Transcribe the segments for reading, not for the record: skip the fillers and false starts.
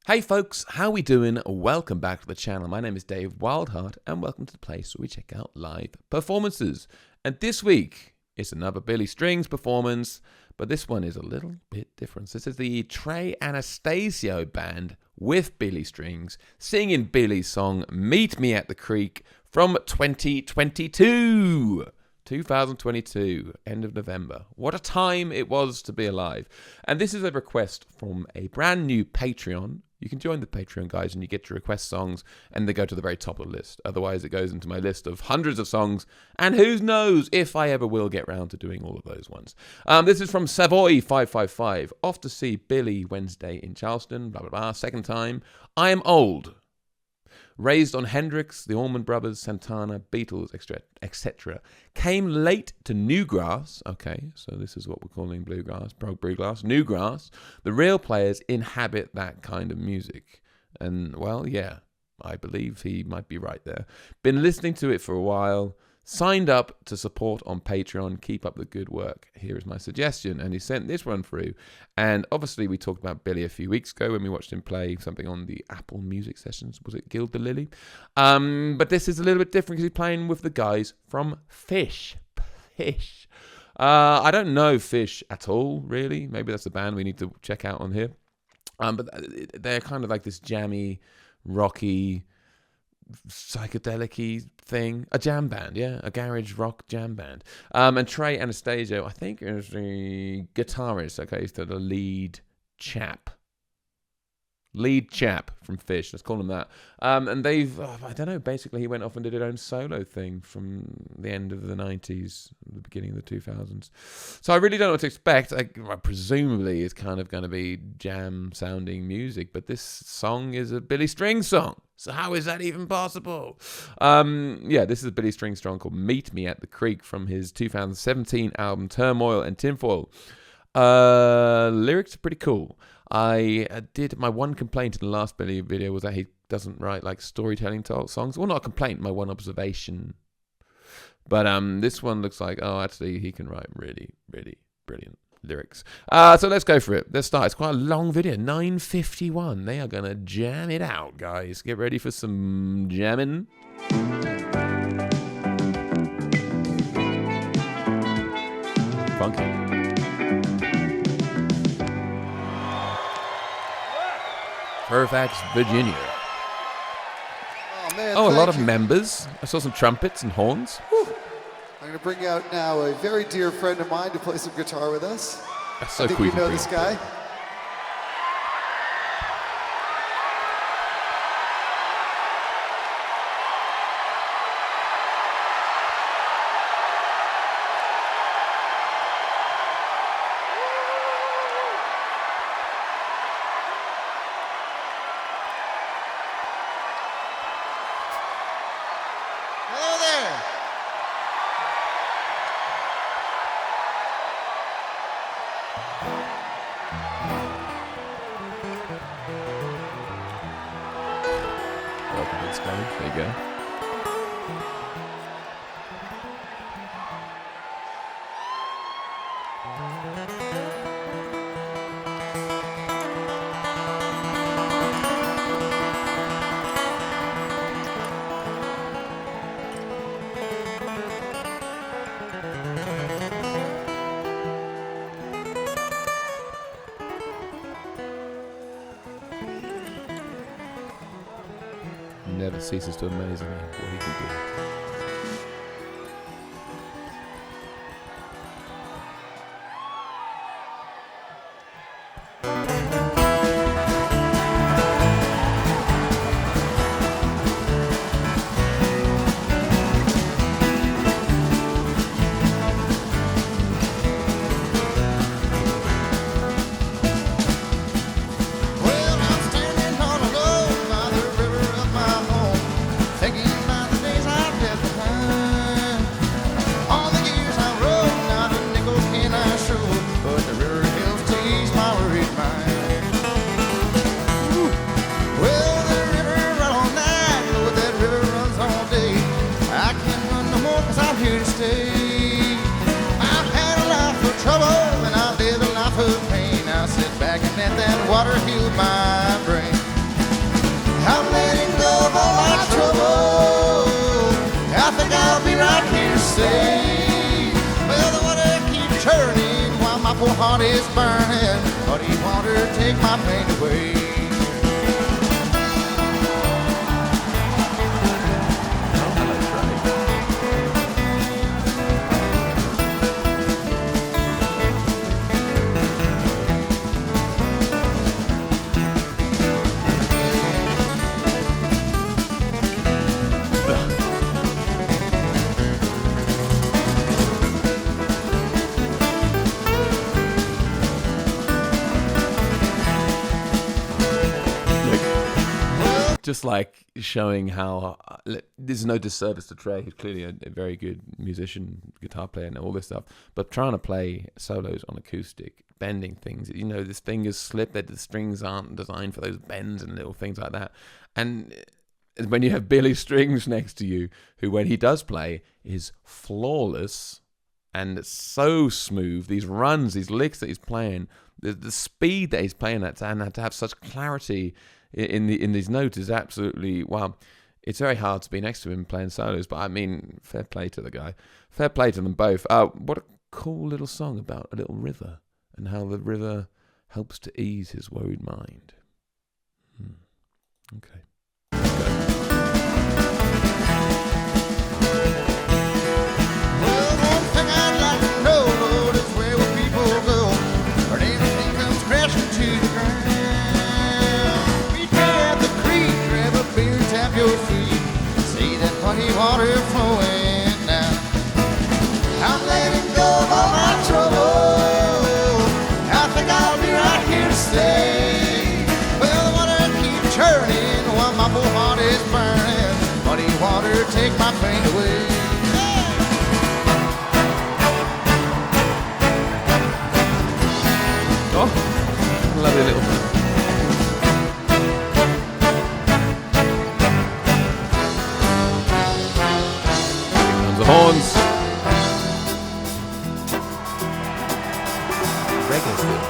Hey folks, how we doing? Welcome back to the channel. My name is Dave Wildheart and welcome to the place where we check out live performances. And this week, it's another Billy Strings performance, but this one is a little bit different. This is the Trey Anastasio Band with Billy Strings singing Billy's song Meet Me at the Creek from 2022. 2022, end of November. What a time it was to be alive. And this is a request from a brand new Patreon. You can join the Patreon, guys, and you get to request songs, and they go to the very top of the list. Otherwise, it goes into my list of hundreds of songs, and who knows if I ever will get round to doing all of those ones. This is from Savoy555. Off to see Billy Wednesday in Charleston, blah, blah, blah. Second time. I am old. Raised on Hendrix, the Allman Brothers, Santana, Beatles, etc. Came late to Newgrass. Okay, so this is what we're calling bluegrass, bluegrass, Newgrass. The real players inhabit that kind of music. And, well, yeah, I believe he might be right there. Been listening to it for a while. Signed up to support on Patreon. Keep up the good work. Here is my suggestion. And he sent this one through. And obviously we talked about Billy a few weeks ago when we watched him play something on the Apple Music Sessions. Was it Gild the Lily? But this is a little bit different because he's playing with the guys from Fish. Fish. I don't know Fish at all, really. Maybe that's a band we need to check out on here. But they're kind of like this jammy, rocky, psychedelic-y thing, a jam band, yeah, a garage rock jam band. And Trey Anastasio, I think, is the guitarist. Okay, he's the lead chap from Fish. Let's call him that. And they've, I don't know. Basically, he went off and did his own solo thing from the end of the 90s, the beginning of the 2000s. So I really don't know what to expect. Presumably, it's kind of going to be jam-sounding music, but this song is a Billy Strings song. So how is that even possible? Yeah, this is a Billy Strings song called Meet Me at the Creek from his 2017 album Turmoil and Tinfoil. Lyrics are pretty cool. I did, my one complaint in the last Billy video was that he doesn't write like storytelling songs. Well, not a complaint, my one observation. But this one looks like, oh, actually he can write really, really brilliant lyrics. So let's go for it. Let's start. It's quite a long video, 9:51. They are going to jam it out, guys. Get ready for some jamming. Funky. Fairfax, Virginia. Oh, man, a lot of members. I saw some trumpets and horns. Whew. I'm going to bring out now a very dear friend of mine to play some guitar with us. That's so I think cool. you know this guy. Hello there. It's going. There you go. Never ceases to amaze me what he can do. Well, I'm standing all alone by the river of my home, thinking about the days I've left behind. All the years I rode, not a nickel can I show, but the river helps to ease my worried mind. Ooh. Well, the river run all night, but that river runs all day. I can't run no more 'cause I'm here to stay. I've had a life of trouble and I've lived a life of pain. I sit back and let that water heal my brain. say. Well, the water keeps churning while my poor heart is burning. Muddy water, take my pain away. Just like showing how there's no disservice to Trey, who's clearly a very good musician, guitar player, and all this stuff. But trying to play solos on acoustic, bending things, his fingers slip, that the strings aren't designed for those bends and little things like that. And when you have Billy Strings next to you, who when he does play is flawless and so smooth, these runs, these licks that he's playing, the speed that he's playing at, and to have such clarity in these notes is absolutely, wow. It's very hard to be next to him playing solos, but I mean, fair play to the guy. Fair play to them both. What a cool little song about a little river and how the river helps to ease his worried mind. Okay. Well, one thing I'd like to know, Lord, is where will people go when everything comes crashing to the ground? Tap your feet, see that muddy water flowing down. I'm letting go of all my trouble. I think I'll be right here to stay. Well, the water keeps churning while my poor heart is burning. Muddy water, take my pain away. Oh, lovely little thing. The horns. Reggae's good.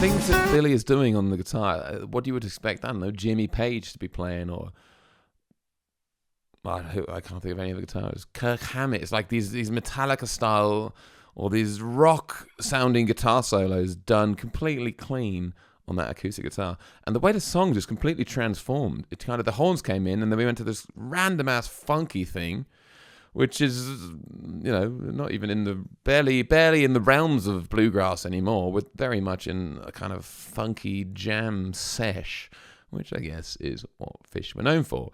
Things that Billy is doing on the guitar, what you would expect, I don't know, Jimmy Page to be playing, or I can't think of any other guitarists. Kirk Hammett. It's like these Metallica style or these rock sounding guitar solos done completely clean on that acoustic guitar. And the way the song just completely transformed. It kind of, the horns came in and then we went to this random ass funky thing, which is, not even in the, barely in the realms of bluegrass anymore, with very much in a kind of funky jam sesh, which I guess is what Fish were known for.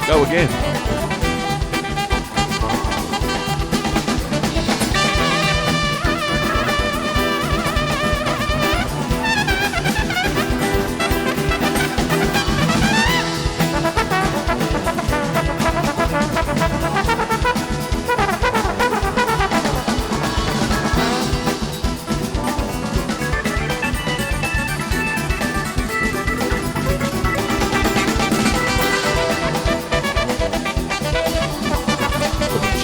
Go again.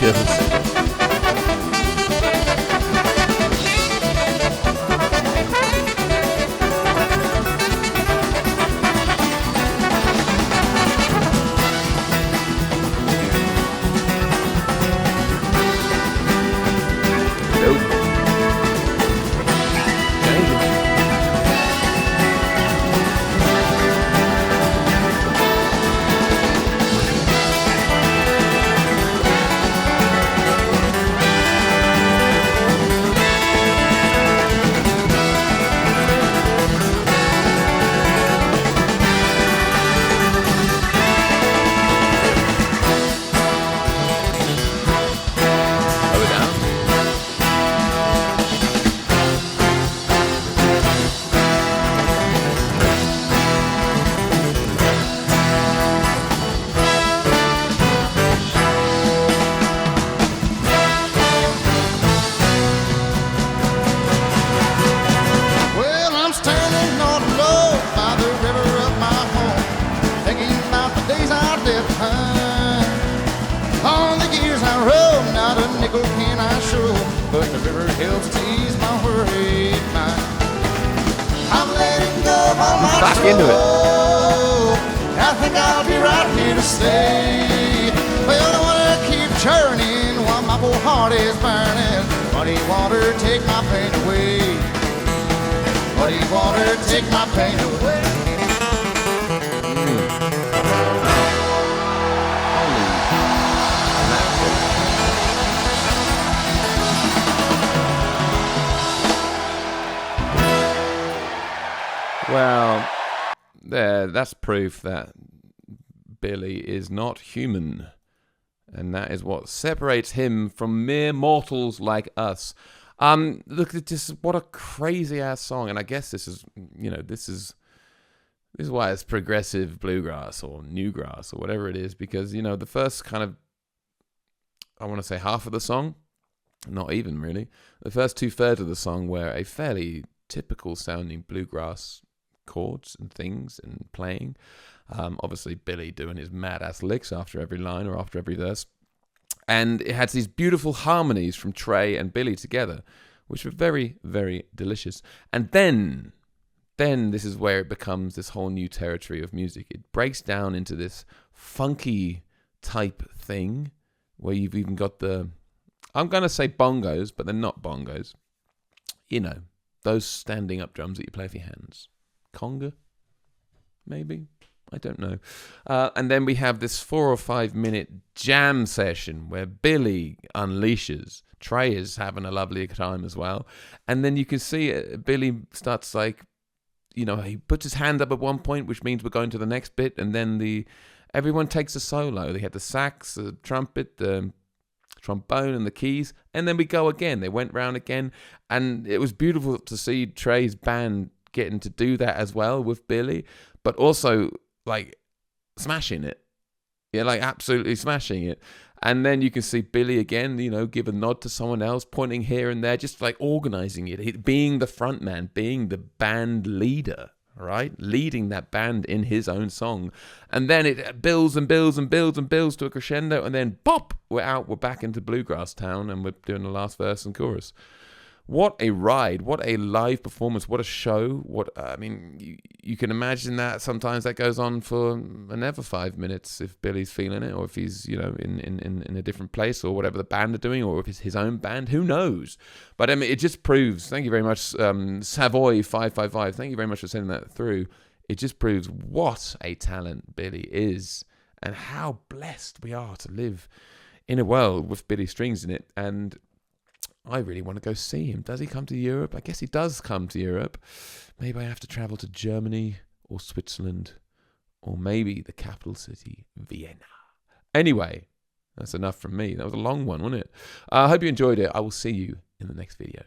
Chills. But the river helps to ease my worried mind. I'm letting go of all my Back into it. trouble. I think I'll be right here to stay. Well, I wanna keep churning while my poor heart is burning. Muddy water, take my pain away. Muddy water, take my pain away. Well, that's proof that Billy is not human. And that is what separates him from mere mortals like us. Look at this, what a crazy ass song. And I guess this is why it's progressive bluegrass or newgrass or whatever it is, because, the first kind of, I want to say half of the song, not even really, the first 2/3 of the song were a fairly typical sounding bluegrass chords and things and playing. Obviously Billy doing his mad ass licks after every line or after every verse. And it had these beautiful harmonies from Trey and Billy together, which were very, very delicious. And then this is where it becomes this whole new territory of music. It breaks down into this funky type thing where you've even got I'm going to say bongos, but they're not bongos. Those standing up drums that you play with your hands. Conga, maybe? I don't know. And then we have this 4 or 5 minute jam session where Billy unleashes. Trey is having a lovely time as well. And then you can see Billy starts he puts his hand up at one point, which means we're going to the next bit. And then everyone takes a solo. They had the sax, the trumpet, the trombone and the keys. And then we go again. They went round again. And it was beautiful to see Trey's band getting to do that as well with Billy, but also smashing it. Absolutely smashing it. And then you can see Billy again, give a nod to someone else, pointing here and there, just organizing it, being the front man, being the band leader, right? Leading that band in his own song. And then it builds and builds and builds and builds to a crescendo, and then pop, we're back into Bluegrass Town, and we're doing the last verse and chorus. What a ride, what a live performance, what a show. You can imagine that sometimes that goes on for another 5 minutes if Billy's feeling it, or if he's, in a different place, or whatever the band are doing, or if it's his own band, who knows? But it just proves, thank you very much, Savoy 555, thank you very much for sending that through. It just proves what a talent Billy is, and how blessed we are to live in a world with Billy Strings in it. And I really want to go see him. Does he come to Europe? I guess he does come to Europe. Maybe I have to travel to Germany or Switzerland, or maybe the capital city, Vienna. Anyway, that's enough from me. That was a long one, wasn't it? I hope you enjoyed it. I will see you in the next video.